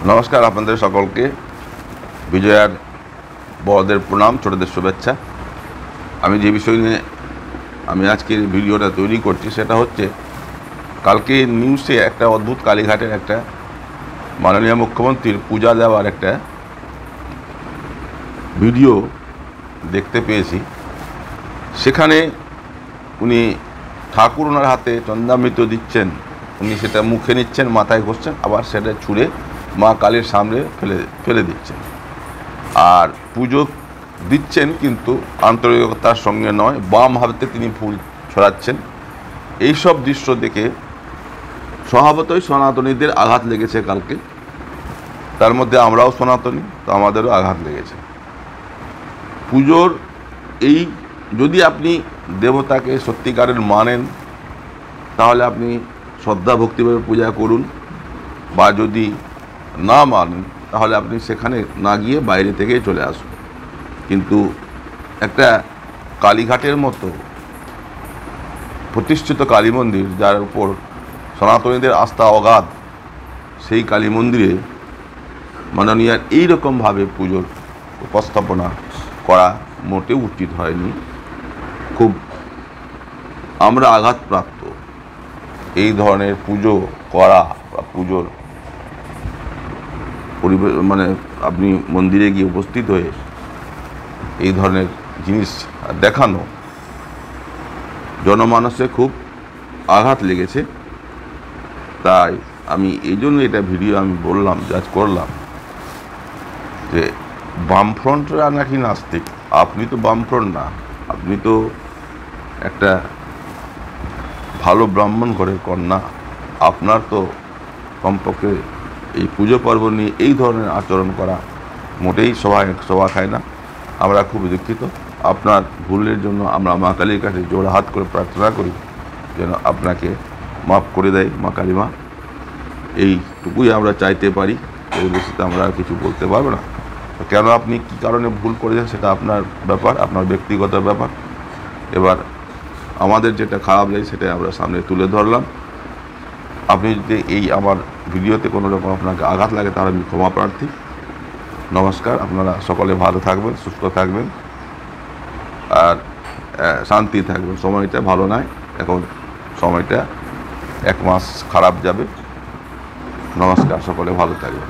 নমস্কার আপনাদের সকলকে। বিজয়ার বড়দের প্রণাম, ছোটদের শুভেচ্ছা। আমি যে বিষয় নিয়ে আজকে ভিডিওটা তৈরি করছি সেটা হচ্ছে, কালকে নিউজে একটা অদ্ভুত কালীঘাটের একটা মাননীয় মুখ্যমন্ত্রীর পূজা দেওয়ার একটা ভিডিও দেখতে পেয়েছি। সেখানে উনি ঠাকুর ওনার হাতে চন্দ্রামৃত দিচ্ছেন, উনি সেটা মুখে নিচ্ছেন, মাথায় ঘষছেন, আবার সেটা ছুঁড়ে মা কালীর সামনে ফেলে দিচ্ছেন। আর পুজো দিচ্ছেন কিন্তু আন্তরিকতার সঙ্গে নয়, বাম হাতে তিনি ফুল ছড়াচ্ছেন। এইসব দৃশ্য দেখে স্বভাবতই সনাতনীদের আঘাত লেগেছে কালকে। তার মধ্যে আমরাও সনাতনী, তো আমাদেরও আঘাত লেগেছে। পুজোর এই, যদি আপনি দেবতাকে সত্যিকারের মানেন তাহলে আপনি শ্রদ্ধা ভক্তিভাবে পূজা করুন, বা যদি না মানেন তাহলে আপনি সেখানে না গিয়ে বাইরে থেকেই চলে আসুন। কিন্তু একটা কালীঘাটের মতো প্রতিষ্ঠিত কালী মন্দির, যার উপর সনাতনীদের আস্থা অগাধ, সেই কালী মন্দিরে মাননীয়ার এইরকমভাবে পুজোর উপস্থাপনা করা মোটেও উচিত হয়নি। খুব আমরা আঘাতপ্রাপ্ত। এই ধরনের পুজো করা বা পুজোর পরিবেশ, মানে আপনি মন্দিরে গিয়ে উপস্থিত হয়ে এই ধরনের জিনিস দেখানো, জনমানসে খুব আঘাত লেগেছে। তাই আমি এই জন্য এটা ভিডিও বললাম, জাজ করলাম যে বামফ্রন্টরা নাকি নাস্তিক। আপনি তো বামফ্রন্ট না, আপনি তো একটা ভালো ব্রাহ্মণ ঘরের কন্যা। আপনার তো কমপক্ষে এই পুজো পার্বণ নিয়ে এই ধরনের আচরণ করা মোটেই শোভা খায় না। আমরা খুব দুঃখিত। আপনার ভুলের জন্য আমরা মা কালীর কাছে জোড় হাত করে প্রার্থনা করি যেন আপনাকে মাফ করে দেয় মা কালী মা। এইটুকুই আমরা চাইতে পারি, এর বেশিতে আমরা আর কিছু বলতে পারবো না। কেন আপনি কী কারণে ভুল করেছেন সেটা আপনার ব্যাপার, আপনার ব্যক্তিগত ব্যাপার। এবার আমাদের যেটা খারাপ লাগে সেটাই আমরা সামনে তুলে ধরলাম। আপনি যদি এই আমার ভিডিওতে কোনো রকম আপনাকে আঘাত লাগে তাহলে আমি ক্ষমা প্রার্থী। নমস্কার, আপনারা সকলে ভালো থাকবেন, সুস্থ থাকবেন, আর শান্তি থাকবেন। সময়টা ভালো নয়, এখন সময়টা 1 মাস খারাপ যাবে। নমস্কার, সকলে ভালো থাকবেন।